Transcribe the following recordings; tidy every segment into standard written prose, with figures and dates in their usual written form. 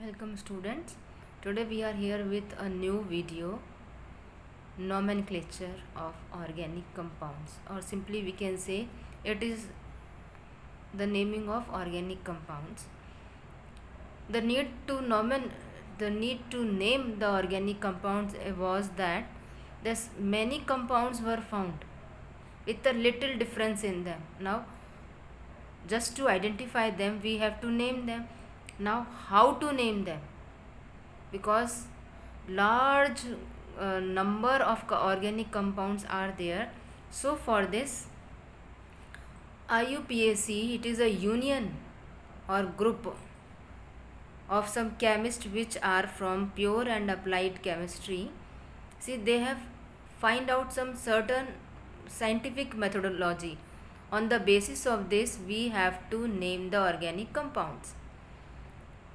Welcome students. Today we are here with a new video, nomenclature of organic compounds, or simply we can say it is the naming of organic compounds. The need to name the organic compounds was that thus many compounds were found with a little difference in them. Now just to identify them we have to name them. Now how to name them? Because large number of organic compounds are there, so for this IUPAC, it is a union or group of some chemists which are from pure and applied chemistry. See, they have find out some certain scientific methodology. On the basis of this we have to name the organic compounds.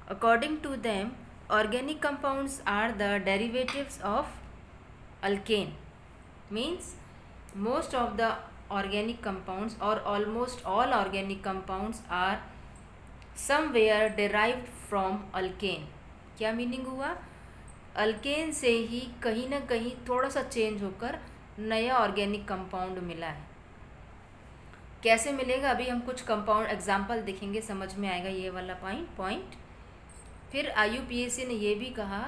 According to them, organic compounds are the derivatives of alkane. Means most of the organic compounds or almost all organic compounds are somewhere derived from alkane. क्या meaning हुआ? Alkane से ही कहीं ना कहीं थोड़ा सा change होकर नया ऑर्गेनिक कंपाउंड मिला है. कैसे मिलेगा? अभी हम कुछ कंपाउंड एग्जाम्पल देखेंगे, समझ में आएगा ये वाला पॉइंट. फिर IUPAC ने ये भी कहा,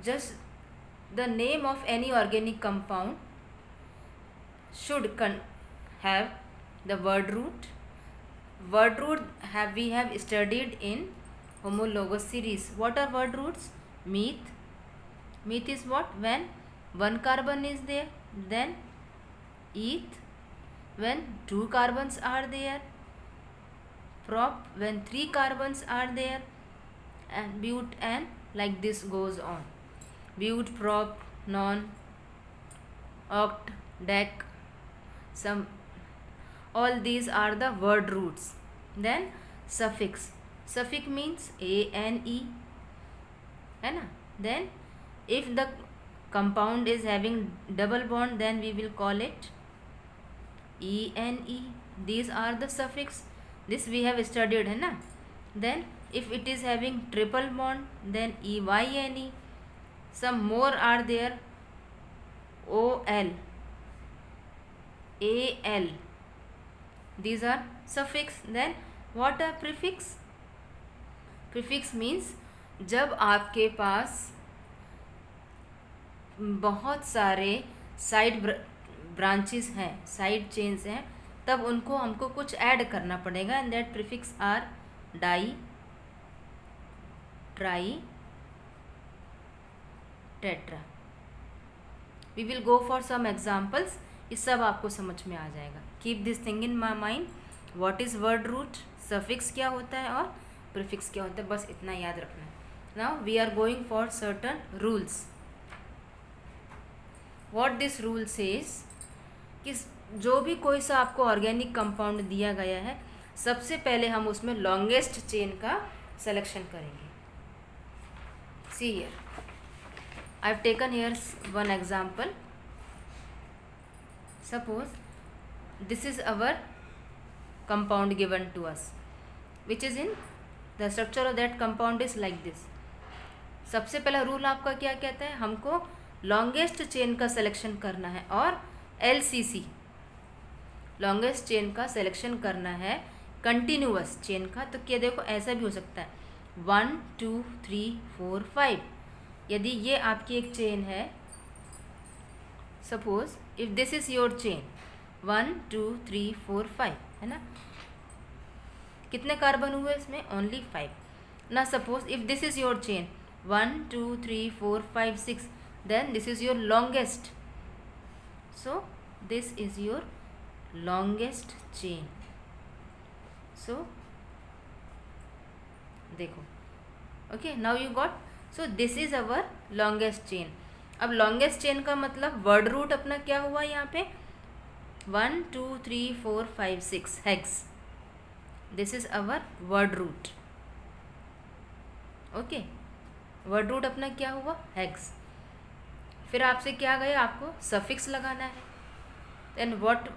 just the name of any organic compound should have the word root. Word root we have studied in homologous series. What are word roots? Meth. Meth is what? When one carbon is there. Then eth, when two carbons are there. Prop, when three carbons are there. And but, and like this goes on. But, prop, non, oct, dec, some, all these are the word roots. Then suffix. Suffix means ane, है ना. Then if the compound is having double bond, then we will call it ene. These are the suffix. This we have studied, है ना. Then if it is having triple bond, then eyne. Some more are there, ol, al. These are suffix. Then what are prefix? Prefix means जब आपके पास बहुत सारे side branches हैं, side chains हैं, तब उनको हमको कुछ ऐड करना पड़ेगा. And that prefix are di, tri, tetra. We will go for some examples. ये सब आपको समझ में आ जाएगा. Keep this thing in my mind. What is word root, suffix क्या होता है और प्रीफिक्स क्या होता है, बस इतना याद रखना है. Now we are going for certain rules. What this rule says कि जो भी कोई सा आपको ऑर्गेनिक कंपाउंड दिया गया है, सबसे पहले हम उसमें लॉन्गेस्ट चेन का सिलेक्शन करेंगे. See here, I have taken here one example. Suppose this is our compound given to us, which is in the structure of that compound is like this. सबसे पहला रूल आपका क्या कहता है? हमको longest chain का selection करना है और LCC लॉन्गेस्ट चेन का सिलेक्शन करना है, कंटिन्यूअस चेन का. तो क्या देखो, ऐसा भी हो सकता है 1 2 3 4 5. यदि ये आपकी एक चेन है, suppose if this is your chain 1 2 3 4 5, है ना. कितने कार्बन हुए इसमें? ओनली 5. ना suppose if this is your chain 1 2 3 4 5 6, then this is your longest. So this is your longest chain. So देखो, okay, now you got. So this is our longest chain. अब longest chain का मतलब word root अपना क्या हुआ यहाँ पे? 1 2 3 4 5 6 hex. This is our word root. Okay, word root अपना क्या हुआ? हेक्स. फिर आपसे क्या गया? आपको सफिक्स लगाना है. देन व्हाट,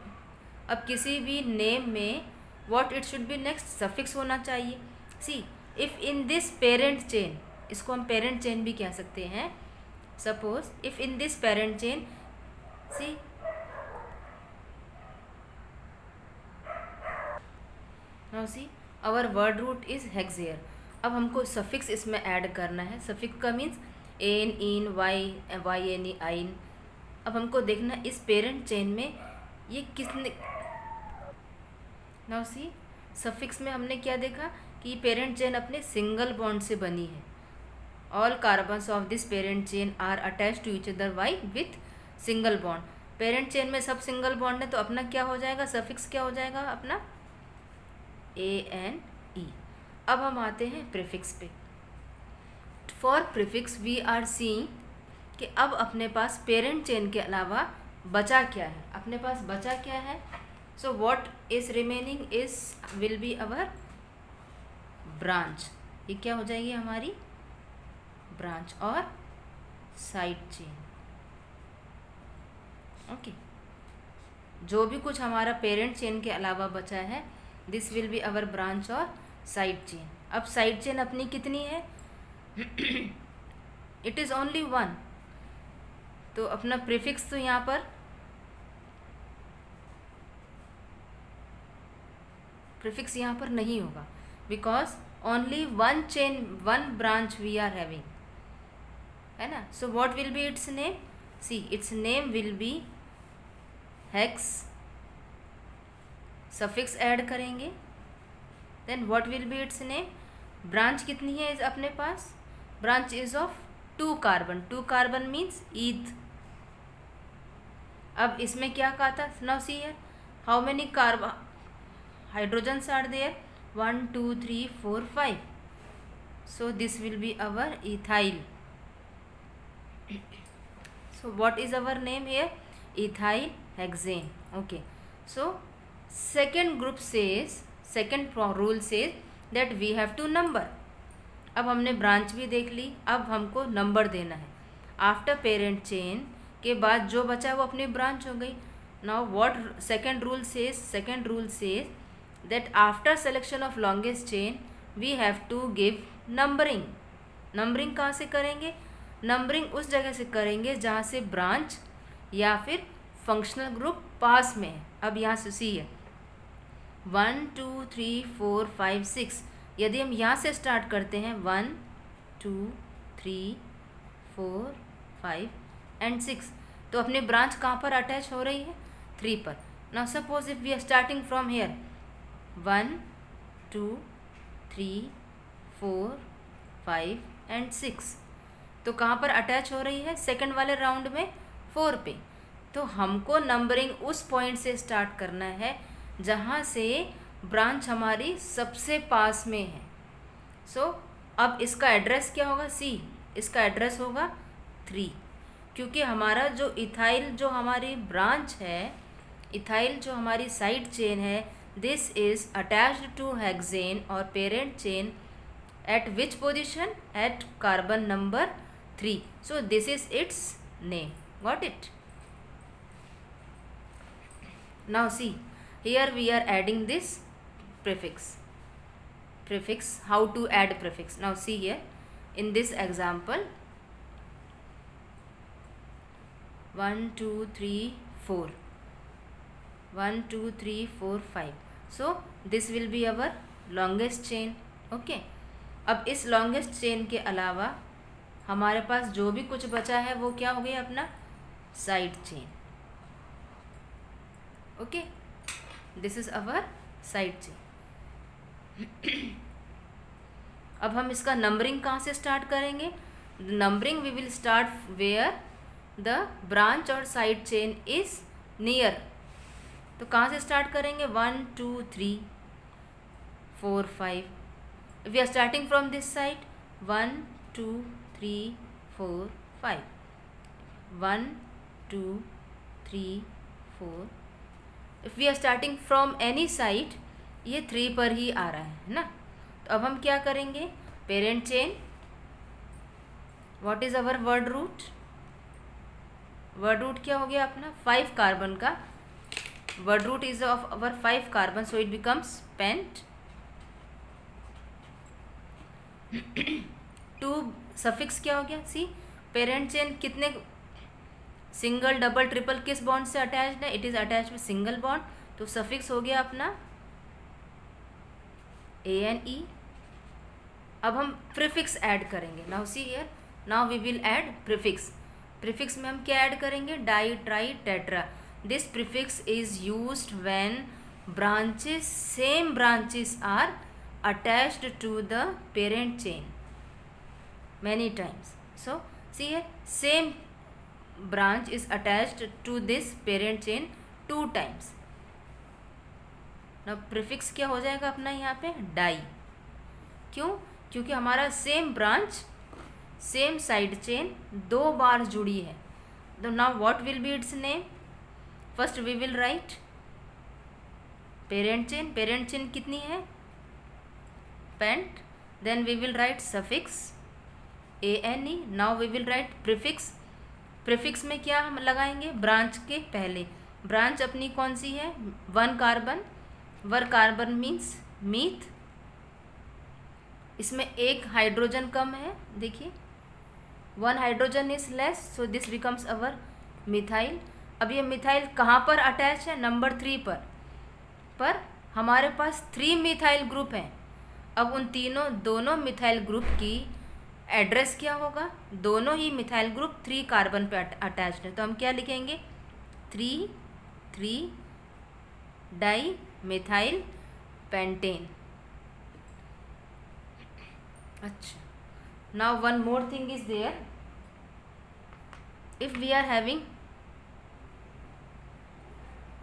अब किसी भी नेम में what it should be next? Suffix होना चाहिए. See, if in this parent chain इसको हम पेरेंट चेन भी कह सकते हैं. Suppose if in this parent chain, see now see our word root is hexane. अब हमको सफिक्स इसमें ऐड करना है. सफिक्स का means ene, in, Y N E, yne. अब हमको देखना इस पेरेंट चेन में ये किसने. नाउ सी सफिक्स में हमने क्या देखा कि पेरेंट चेन अपने सिंगल बॉन्ड से बनी है. All carbons of this parent chain are attach to each other why with single bond. Parent chain में सब सिंगल बॉन्ड है तो अपना क्या हो जाएगा, सफिक्स क्या हो जाएगा अपना, ए एन ई. अब हम आते हैं प्रीफिक्स पे. For prefix we are seeing कि अब अपने पास पेरेंट चेन के अलावा बचा क्या है, अपने पास बचा क्या है. So what is remaining is will be our branch. ये क्या हो जाएगी हमारी ब्रांच और साइड चेन. ओके, जो भी कुछ हमारा पेरेंट चेन के अलावा बचा है this will be our branch और साइड चेन. अब साइड चेन अपनी कितनी है, इट इज़ ओनली वन. तो अपना प्रीफिक्स तो यहाँ पर प्रीफिक्स यहाँ पर नहीं होगा because only one chain, one branch we are having, है ना. So what will be its name, see its name will be hex. Suffix add करेंगे then what will be its name. Branch कितनी है अपने पास, branch is of 2 carbon. 2 carbon means eth. अब इसमें क्या कहा था, now see here how many carbon hydrogens are there, 1 2 3 4 5. so this will be our ethyl. so what is our name here, ethyl hexane. okay, so second group says, second rule says that we have to number. अब हमने branch भी देख ली, अब हमको number देना है. After parent chain के बाद जो बचा वो अपनी ब्रांच हो गई. Now what second rule says, second rule says that after selection of longest chain we have to give numbering. Numbering कहाँ से करेंगे, नंबरिंग उस जगह से करेंगे जहाँ से ब्रांच या फिर फंक्शनल ग्रुप पास में है. अब यहाँ से सी है 1 2 3 4 5 6. यदि हम यहाँ से स्टार्ट करते हैं 1 2 3 4 5 एंड 6 तो अपनी ब्रांच कहाँ पर अटैच हो रही है, 3 पर. Now suppose if we are starting from here 1 2 3 4 5 and 6 तो कहाँ पर अटैच हो रही है, सेकंड वाले राउंड में 4 पे. तो हमको नंबरिंग उस पॉइंट से स्टार्ट करना है जहाँ से ब्रांच हमारी सबसे पास में है. सो अब इसका एड्रेस क्या होगा, सी इसका एड्रेस होगा 3 क्योंकि हमारा जो इथाइल जो हमारी ब्रांच है, इथाइल जो हमारी साइड चेन है, this is attached to hexane or parent chain at which position, at carbon number 3. so this is its name. got it? now see here we are adding this prefix. How to add prefix, now see here in this example 1 2 3 4 1 2 3 4 5. so this will be our longest chain. okay, अब इस longest chain के अलावा हमारे पास जो भी कुछ बचा है वो क्या हो गया अपना side chain. okay, this is our side chain. अब हम इसका नंबरिंग कहाँ से स्टार्ट करेंगे, numbering we will start where the branch और साइड चेन इज नियर. तो कहाँ से स्टार्ट करेंगे 1 2 3 4 5. We are starting from this side 1 2 3 4 5 1 2 3 4. If we are starting from any side ये 3 पर ही आ रहा है ना. तो अब हम क्या करेंगे, parent chain, what is our word root, word root क्या हो गया अपना 5 कार्बन का. word root is of our 5 carbon so it becomes pent. To suffix क्या हो गया, सी पेरेंट चेन कितने सिंगल डबल ट्रिपल किस बॉन्ड से अटैच्ड है, it is attached with single bond, तो सफिक्स हो गया अपना ANE। अब हम प्रीफिक्स ऐड करेंगे। Now see here, now we will add prefix. Prefix में हम क्या ऐड करेंगे, di tri tetra. This prefix is used when branches same branches are attached to the parent chain many times. So see here, same branch is attached to this parent chain 2 times. now prefix क्या हो जाएगा अपना यहाँ पे, die. क्यों, क्योंकि हमारा same branch same side chain 2 बार जुड़ी है। तो now what will be its name, first we will write parent chain. Parent chain कितनी है, pent, then we will write suffix ANE। Now we will write prefix. Prefix में क्या हम लगाएंगे, ब्रांच के पहले। ब्रांच अपनी कौन सी है, 1 कार्बन। 1 कार्बन मीन्स मीथ, इसमें 1 हाइड्रोजन कम है, देखिए 1 hydrogen is less, so this becomes our methyl. अब ये मिथाइल कहाँ पर अटैच है, नंबर 3 पर हमारे पास 3 मिथाइल ग्रुप हैं। अब उन दोनों मिथाइल ग्रुप की एड्रेस क्या होगा, दोनों ही मिथाइल ग्रुप 3 कार्बन पे अटैच्ड है, तो हम क्या लिखेंगे, 3 डाई मिथाइल पेंटेन। अच्छा, now one more thing is there, if we are having,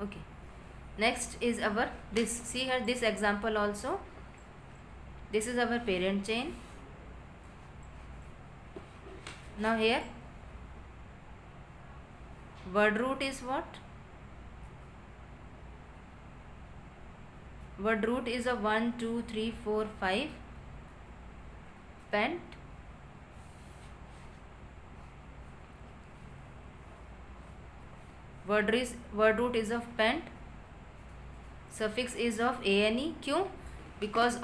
okay, next is our this, see here this example also, this is our parent chain. Now here word root is what? Word root is a 1 2 3 4 5 pent. Word root is of pent. Suffix is of ANE. क्यों? Because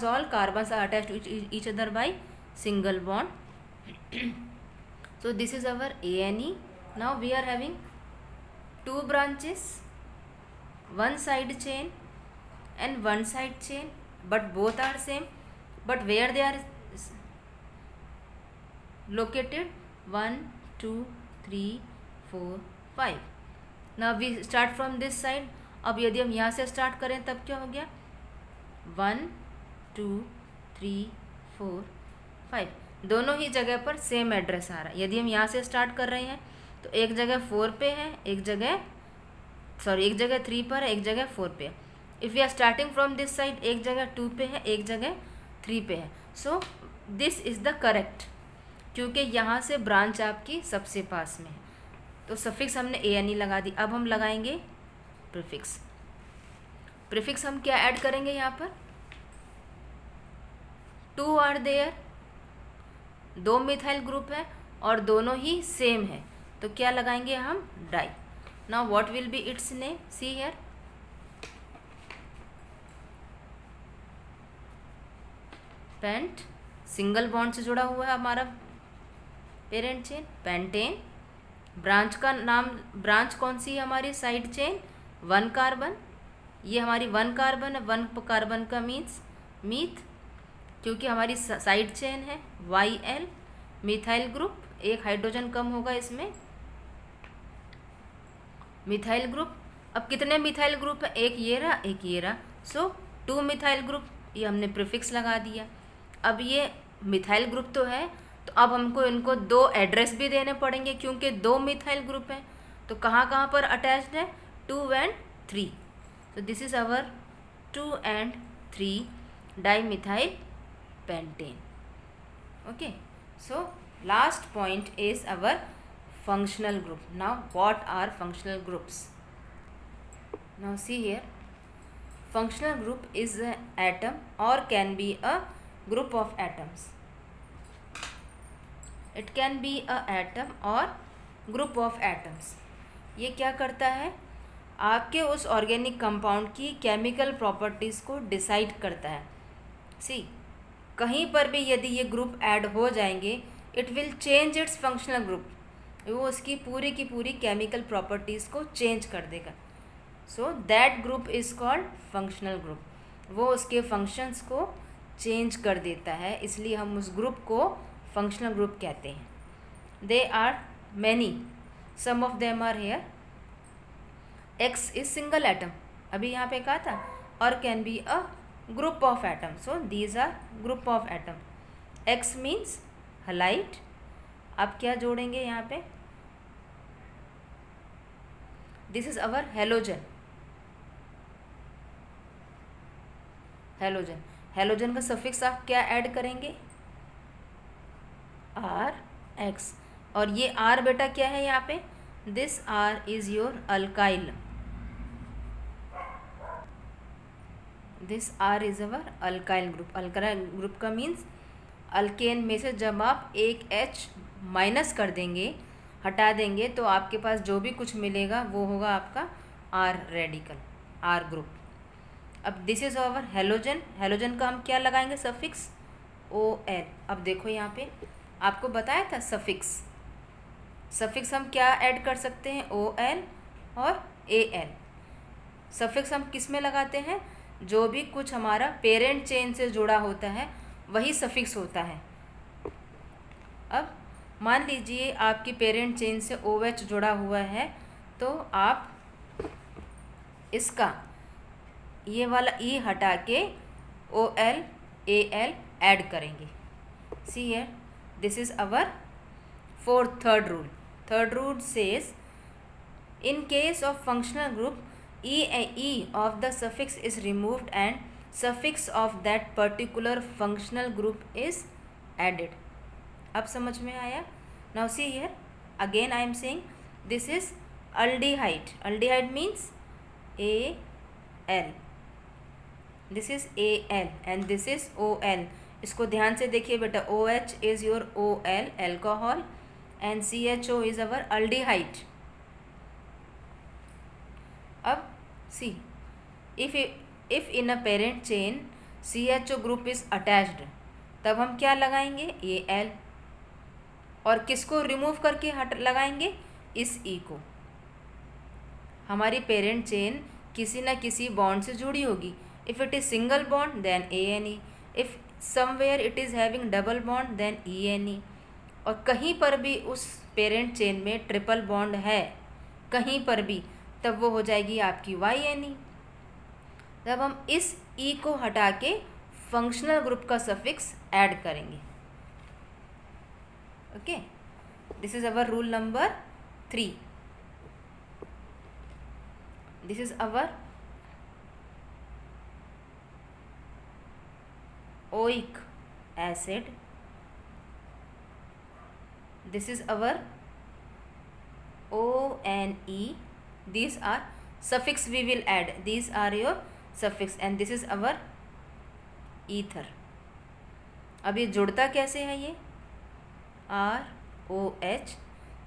all carbons are attached to each other by single bond. So this is our ANE. Now we are having 2 branches, 1 side chain and 1 side chain, but both are same, but where they are located, 1 2 3 4 5. Now we start from this side. अब यदि हम यहाँ से start करें तब क्या हो गया, 1 2 3 4 5, दोनों ही जगह पर सेम एड्रेस आ रहा है। यदि हम यहाँ से स्टार्ट कर रहे हैं तो एक जगह 4 पे है, एक जगह 3 पर है, एक जगह 4 पे है। If we are starting from this side, एक जगह 2 पे है, एक जगह 3 पे है। So this is the correct, क्योंकि यहाँ से ब्रांच आपकी सबसे पास में है। तो सफिक्स हमने ANE लगा दी। अब हम लगाएंगे प्रीफिक्स। प्रीफिक्स हम क्या ऐड करेंगे यहाँ पर, 2 आर देयर, 2 मिथाइल ग्रुप है और दोनों ही सेम है, तो क्या लगाएंगे हम, di. Now what will be its name, see here, pent, single bond से जुड़ा हुआ है हमारा पेरेंट चेन, पेंटेन। ब्रांच का नाम, ब्रांच कौन सी है हमारी, साइड चेन 1 कार्बन, ये हमारी 1 कार्बन है, 1 कार्बन का मीन्स मीथ, क्योंकि हमारी साइड चेन है YL, मिथाइल ग्रुप, 1 हाइड्रोजन कम होगा इसमें, मिथाइल ग्रुप। अब कितने मिथाइल ग्रुप है, एक ये रहा, एक ये रहा, सो 2 मिथाइल ग्रुप, ये हमने प्रीफिक्स लगा दिया। अब ये मिथाइल ग्रुप तो है, तो अब हमको इनको 2 एड्रेस भी देने पड़ेंगे, क्योंकि 2 मिथाइल ग्रुप हैं, तो कहाँ कहाँ पर अटैच्ड है, 2 and 3। So this is our 2 and 3 dimethyl pentane. Okay, so last point is our functional group. Now what are functional groups? Now see here, functional group is an atom or can be a group of atoms. It can be a atom or group of atoms. ये क्या करता है, आपके उस organic compound की chemical properties को decide करता है। सी कहीं पर भी यदि ये ग्रुप ऐड हो जाएंगे, it will change it's functional group, वो उसकी पूरी की पूरी केमिकल प्रॉपर्टीज़ को चेंज कर देगा। So that group is called functional group, वो उसके फंक्शंस को चेंज कर देता है, इसलिए हम उस ग्रुप को फंक्शनल ग्रुप कहते हैं। They are many, some of them are here. X is single atom, अभी यहाँ पे कहा था, और can be a group of atom, so these are group of atom. X means halide. आप क्या जोड़ेंगे यहाँ पे, this is our halogen. Halogen, halogen का सफिक्स आप क्या ऐड करेंगे, आर एक्स, और ये आर बेटा क्या है यहाँ पे, this are is your alkyl, this are is our alkyl group. Alkyl group का मीन्स अल्केन में से जब आप एक एच माइनस कर देंगे, हटा देंगे, तो आपके पास जो भी कुछ मिलेगा वो होगा आपका आर रेडिकल, आर ग्रुप। अब this is our halogen, halogen का हम क्या लगाएंगे सफिक्स, ओ एल। अब देखो यहाँ पे आपको बताया था सफिक्स, सफिक्स हम क्या ऐड कर सकते हैं, ओ एल और ए एल। सफिक्स हम किस में लगाते हैं, जो भी कुछ हमारा पेरेंट चेन से जुड़ा होता है वही सफिक्स होता है। अब मान लीजिए आपकी पेरेंट चेन से ओ एच जुड़ा हुआ है, तो आप इसका ये वाला ई हटा के O L A L add करेंगे। सी है, this is our third rule. Third rule says in case of functional group, e of the suffix is removed and suffix of that particular functional group is added. अब समझ में आया? Now see here, again I am saying this is aldehyde. Aldehyde means Al. This is Al and this is OL. इसको ध्यान से देखिए बेटा, OH is your OL, alcohol, and CHO is our aldehyde. अब see, if in a parent chain CHO group is attached, तब हम क्या लगाएंगे, Al, और किसको रिमूव करके लगाएंगे, इस E को। हमारी पेरेंट चेन किसी न किसी बॉन्ड से जुड़ी होगी। If it is single bond then ANE, if somewhere it is having double bond then ENE, और कहीं पर भी उस पेरेंट चेन में ट्रिपल बॉन्ड है कहीं पर भी, तब वो हो जाएगी आपकी YNE। तब हम इस E को हटा के फंक्शनल ग्रुप का सफिक्स ऐड करेंगे। Okay, this is our rule number 3। This is our oic acid, this is our ONE, these are suffix we will add, these are your suffix, and this is our ether। अब ये जुड़ता कैसे है, ये ROH,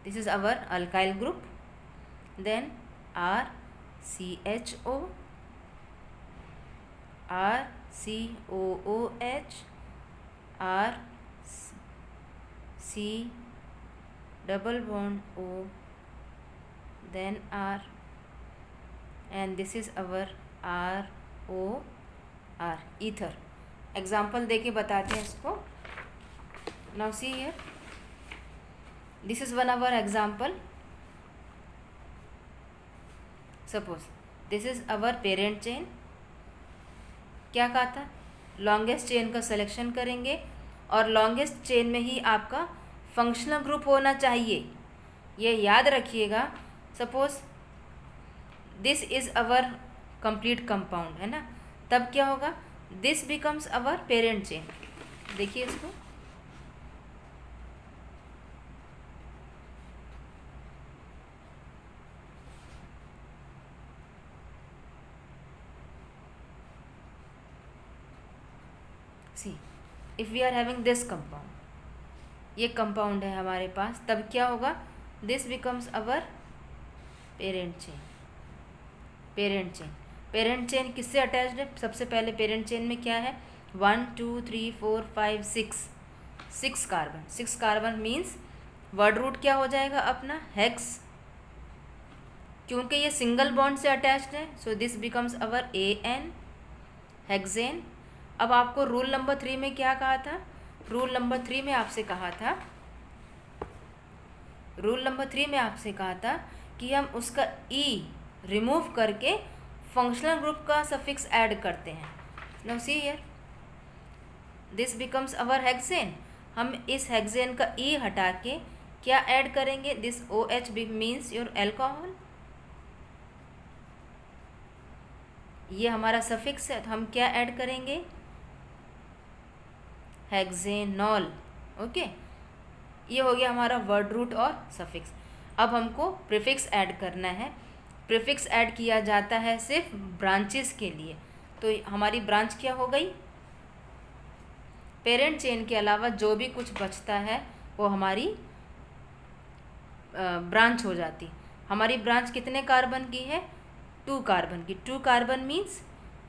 this is our alkyl group, then RCHO, RCOOH, RC double bond O, then R, and this is our ROR, ether। Example देके बताते हैं इसको। Now see here, this is one hour example. Suppose this is our parent chain. क्या कहा था, longest chain का selection करेंगे और लॉन्गेस्ट चेन में ही आपका फंक्शनल ग्रुप होना चाहिए, ये याद रखिएगा। Suppose this is our complete compound है ना, तब क्या होगा, this becomes our parent chain. देखिए इसको, see if we are having this compound, ये कंपाउंड है हमारे पास, तब क्या होगा, this becomes our parent chain. Parent chain, parent chain किससे अटैच्ड है, सबसे पहले पेरेंट चेन में क्या है, 1 2 3 4 5 6, 6 carbon. 6 carbon means word root क्या हो जाएगा अपना, हेक्स, क्योंकि ये सिंगल बॉन्ड से अटैच्ड है, so this becomes our AN, hexane. अब आपको रूल नंबर 3 में क्या कहा था, रूल नंबर 3 में आपसे कहा था, रूल नंबर 3 में आपसे कहा था कि हम उसका ई रिमूव करके फंक्शनल ग्रुप का सफिक्स ऐड करते हैं। Now see here, this becomes our hexane. हम इस हेक्सेन का ई हटा के क्या ऐड करेंगे, this OH means your alcohol, ये हमारा सफिक्स है, तो हम क्या ऐड करेंगे, हेक्सेनॉल। ओके, ये हो गया हमारा वर्ड रूट और सफिक्स। अब हमको प्रीफिक्स ऐड करना है। प्रीफिक्स ऐड किया जाता है सिर्फ ब्रांचेस के लिए, तो हमारी ब्रांच क्या हो गई, पेरेंट चेन के अलावा जो भी कुछ बचता है वो हमारी ब्रांच हो जाती। हमारी ब्रांच कितने कार्बन की है, 2 कार्बन की। 2 कार्बन मीन्स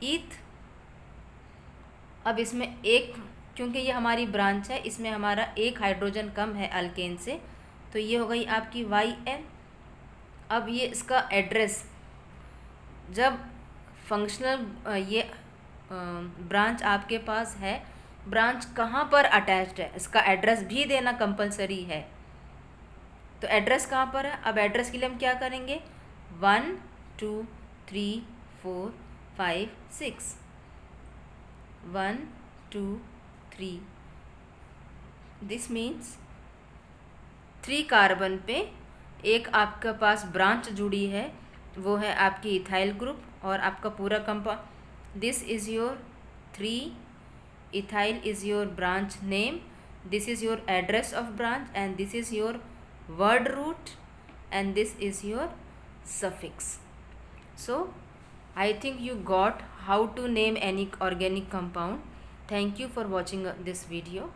ईथ। अब इसमें एक, क्योंकि ये हमारी ब्रांच है, इसमें हमारा एक हाइड्रोजन कम है अल्केन से, तो ये हो गई आपकी YN। अब ये इसका एड्रेस, जब फंक्शनल ये ब्रांच आपके पास है, ब्रांच कहाँ पर अटैच्ड है इसका एड्रेस भी देना कंपलसरी है। तो एड्रेस कहाँ पर है, अब एड्रेस के लिए हम क्या करेंगे, 1 2 3 4 5 6, 1 2 3, दिस मीन्स 3 कार्बन पे एक आपके पास ब्रांच जुड़ी है, वो है आपकी इथाइल ग्रुप, और आपका पूरा compound, this is your 3 ethyl is your branch name, this is your address of branch, and this is your word root, and this is your suffix. So I think you got how to name any organic compound. Thank you for watching this video.